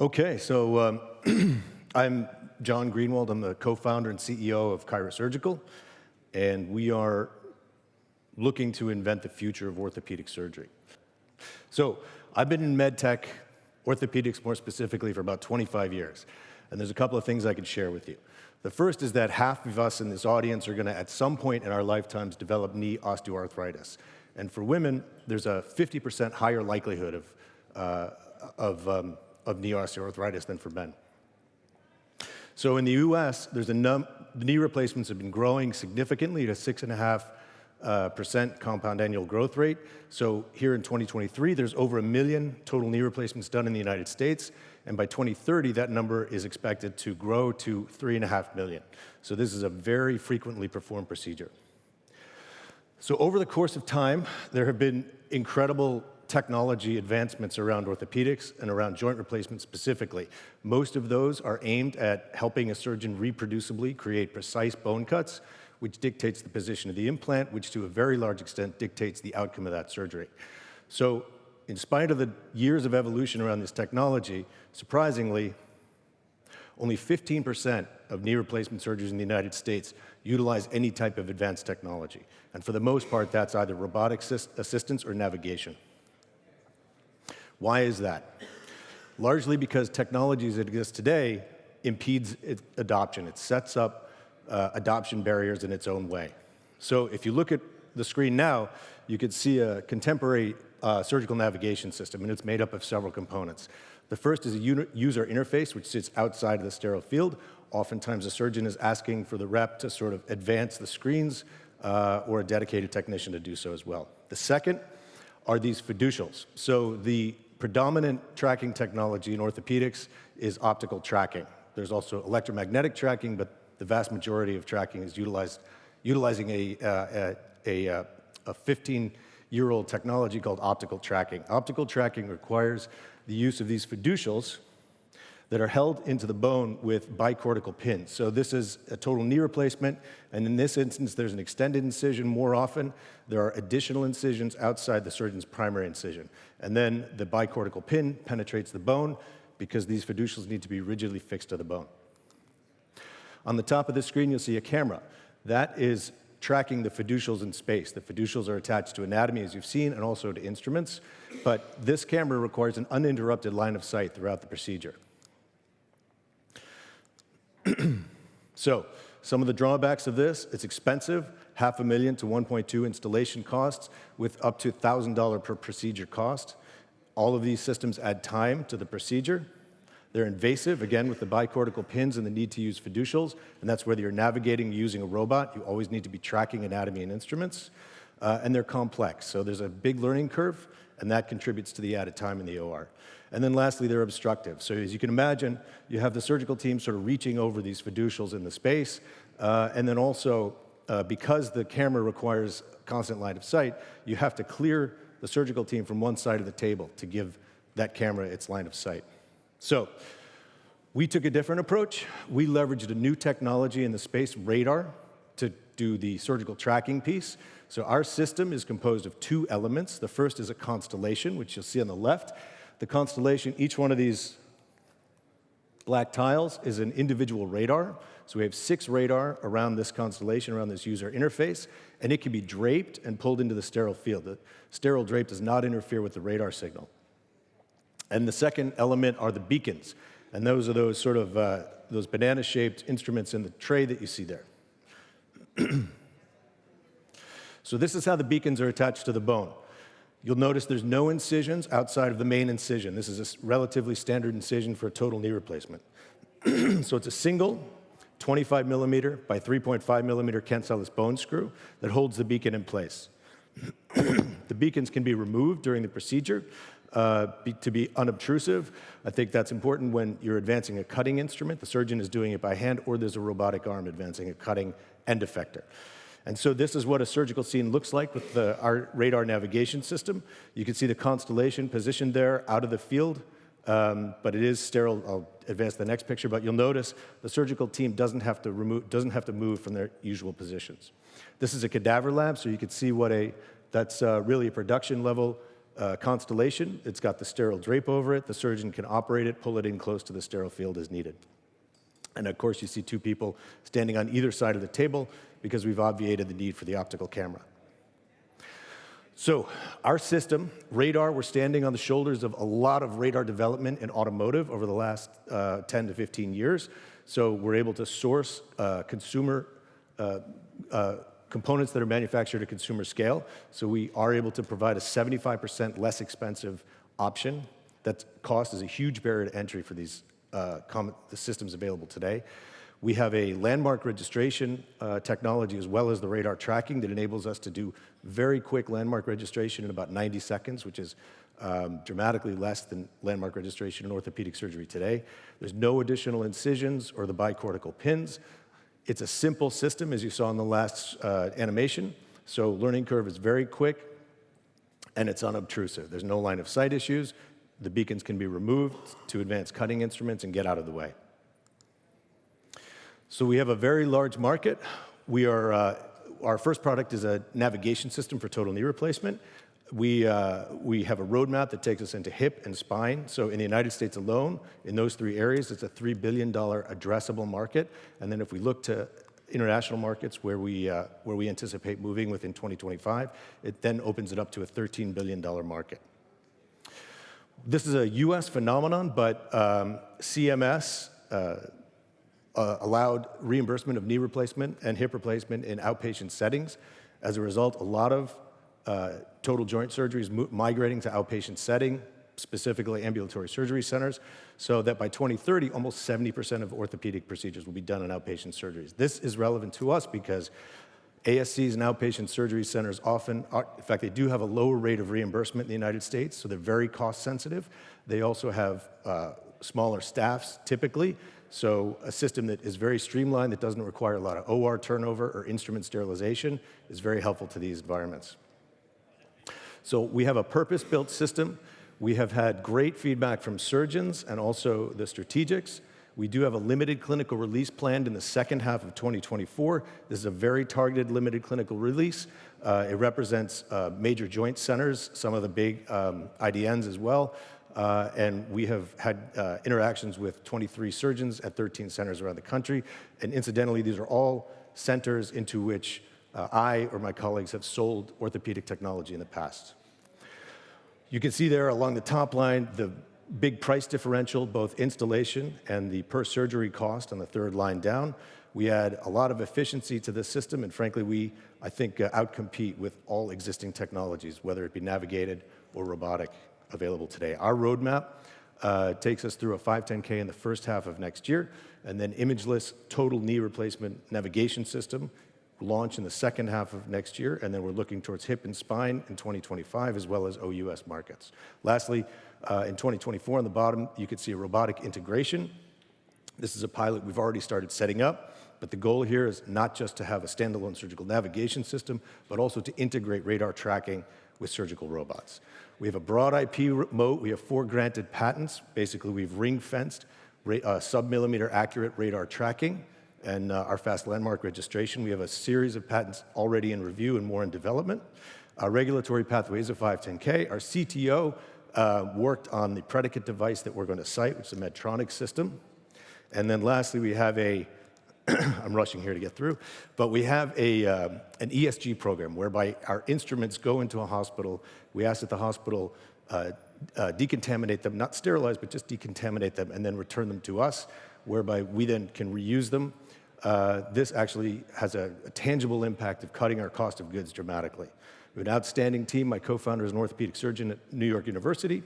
Okay, so I'm Jon Greenwald. I'm the co-founder and CEO of Caira Surgical, and we are looking to invent the future of orthopedic surgery. So I've been in medtech, orthopedics more specifically, for about 25 years, and there's a couple of things I could share with you. The first is that half of us in this audience are going to, at some point in our lifetimes, develop knee osteoarthritis. And for women, there's a 50% higher likelihood of knee osteoarthritis than for men. So in the US, the knee replacements have been growing significantly at a 6.5% compound annual growth rate. So here in 2023, there's over 1 million total knee replacements done in the United States. And by 2030, that number is expected to grow to 3.5 million. So this is a very frequently performed procedure. So over the course of time, there have been incredible technology advancements around orthopedics and around joint replacement specifically. Most of those are aimed at helping a surgeon reproducibly create precise bone cuts, which dictates the position of the implant, which to a very large extent dictates the outcome of that surgery. So in spite of the years of evolution around this technology, surprisingly, only 15% of knee replacement surgeries in the United States utilize any type of advanced technology. And for the most part, that's either robotic assistance or navigation. Why is that? Largely because technologies that exist today impedes adoption. It sets up adoption barriers in its own way. So if you look at the screen now, you can see a contemporary surgical navigation system, and it's made up of several components. The first is a user interface, which sits outside of the sterile field. Oftentimes, a surgeon is asking for the rep to sort of advance the screens or a dedicated technician to do so as well. The second are these fiducials. So the predominant tracking technology in orthopedics is optical tracking. There's also electromagnetic tracking, but the vast majority of tracking is utilizing a 15-year-old technology called optical tracking. Optical tracking requires the use of these fiducials that are held into the bone with bicortical pins. So this is a total knee replacement, and in this instance, there's an extended incision. More often, there are additional incisions outside the surgeon's primary incision. And then the bicortical pin penetrates the bone because these fiducials need to be rigidly fixed to the bone. On the top of the screen, you'll see a camera. That is tracking the fiducials in space. The fiducials are attached to anatomy, as you've seen, and also to instruments. But this camera requires an uninterrupted line of sight throughout the procedure. So, some of the drawbacks of this: it's expensive, $500,000 to 1.2 installation costs, with up to $1,000 per procedure cost. All of these systems add time to the procedure. They're invasive, again, with the bicortical pins and the need to use fiducials, and that's whether you're navigating using a robot. You always need to be tracking anatomy and instruments. And they're complex, so there's a big learning curve, and that contributes to the added time in the OR. And then lastly, they're obstructive. So as you can imagine, you have the surgical team sort of reaching over these fiducials in the space, and then also, because the camera requires constant line of sight, you have to clear the surgical team from one side of the table to give that camera its line of sight. So we took a different approach. We leveraged a new technology in the space, radar, to do the surgical tracking piece. So our system is composed of two elements. The first is a constellation, which you'll see on the left. The constellation, each one of these black tiles is an individual radar. So we have 6 radar around this constellation, around this user interface, and it can be draped and pulled into the sterile field. The sterile drape does not interfere with the radar signal. And the second element are the beacons, and those are those sort of those banana-shaped instruments in the tray that you see there. So this is how the beacons are attached to the bone. You'll notice there's no incisions outside of the main incision. This is a relatively standard incision for a total knee replacement. So it's a single 25 millimeter by 3.5 millimeter cancellous bone screw that holds the beacon in place. The beacons can be removed during the procedure to be unobtrusive. I think that's important when you're advancing a cutting instrument. The surgeon is doing it by hand, or there's a robotic arm advancing a cutting end effector. And so this is what a surgical scene looks like with our radar navigation system. You can see the constellation positioned there out of the field, but it is sterile. I'll advance the next picture, but you'll notice the surgical team doesn't have to move from their usual positions. This is a cadaver lab, so you can see that's really a production level Constellation. It's got the sterile drape over it. The surgeon can operate it, pull it in close to the sterile field as needed. And of course, you see two people standing on either side of the table because we've obviated the need for the optical camera. So our system, radar, we're standing on the shoulders of a lot of radar development in automotive over the last 10 to 15 years. So we're able to source consumer components that are manufactured at consumer scale. So we are able to provide a 75% less expensive option. That cost is a huge barrier to entry for these the systems available today. We have a landmark registration technology as well as the radar tracking that enables us to do very quick landmark registration in about 90 seconds, which is dramatically less than landmark registration in orthopedic surgery today. There's no additional incisions or the bicortical pins. It's a simple system, as you saw in the last animation. So learning curve is very quick, and it's unobtrusive. There's no line of sight issues. The beacons can be removed to advanced cutting instruments and get out of the way. So we have a very large market. Our first product is a navigation system for total knee replacement. We have a roadmap that takes us into hip and spine. So in the United States alone, in those three areas, it's a $3 billion addressable market. And then if we look to international markets where we anticipate moving within 2025, it then opens it up to a $13 billion market. This is a US phenomenon, but CMS allowed reimbursement of knee replacement and hip replacement in outpatient settings. As a result, a lot of total joint surgeries migrating to outpatient setting, specifically ambulatory surgery centers, so that by 2030, almost 70% of orthopedic procedures will be done in outpatient surgeries. This is relevant to us because ASCs and outpatient surgery centers often are, in fact, they do have a lower rate of reimbursement in the United States, so they're very cost sensitive. They also have smaller staffs typically, so a system that is very streamlined, that doesn't require a lot of OR turnover or instrument sterilization is very helpful to these environments. So we have a purpose-built system. We have had great feedback from surgeons and also the strategics. We do have a limited clinical release planned in the second half of 2024. This is a very targeted limited clinical release. It represents major joint centers, some of the big IDNs as well. And we have had interactions with 23 surgeons at 13 centers around the country. And incidentally, these are all centers into which I or my colleagues have sold orthopedic technology in the past. You can see there along the top line the big price differential, both installation and the per surgery cost on the third line down. We add a lot of efficiency to this system, and frankly, we, I think, outcompete with all existing technologies, whether it be navigated or robotic available today. Our roadmap takes us through a 510K in the first half of next year, and then imageless total knee replacement navigation system launch in the second half of next year, and then we're looking towards hip and spine in 2025, as well as OUS markets. Lastly, in 2024, on the bottom, you can see a robotic integration. This is a pilot we've already started setting up, but the goal here is not just to have a standalone surgical navigation system, but also to integrate radar tracking with surgical robots. We have a broad IP moat. We have 4 granted patents. Basically, we've ring-fenced sub-millimeter accurate radar tracking and our fast landmark registration. We have a series of patents already in review and more in development. Our regulatory pathway is a 510K. Our CTO worked on the predicate device that we're going to cite, which is a Medtronic system. And then lastly, we have I'm rushing here to get through, but we have an ESG program whereby our instruments go into a hospital. We ask that the hospital decontaminate them, not sterilize, but just decontaminate them and then return them to us, whereby we then can reuse them. This actually has a tangible impact of cutting our cost of goods dramatically. We have an outstanding team. My co-founder is an orthopedic surgeon at New York University,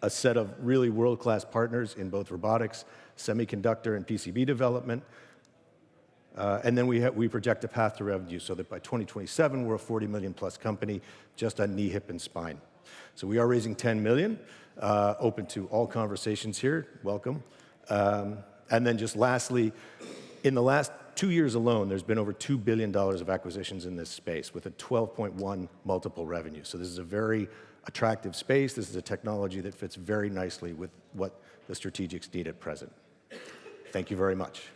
a set of really world-class partners in both robotics, semiconductor, and PCB development. And then we project a path to revenue so that by 2027, we're a 40 million plus company just on knee, hip, and spine. So we are raising 10 million, open to all conversations here, welcome. And then just lastly, in the last 2 years alone, there's been over $2 billion of acquisitions in this space with a 12.1 multiple revenue. So this is a very attractive space. This is a technology that fits very nicely with what the strategics need at present. Thank you very much.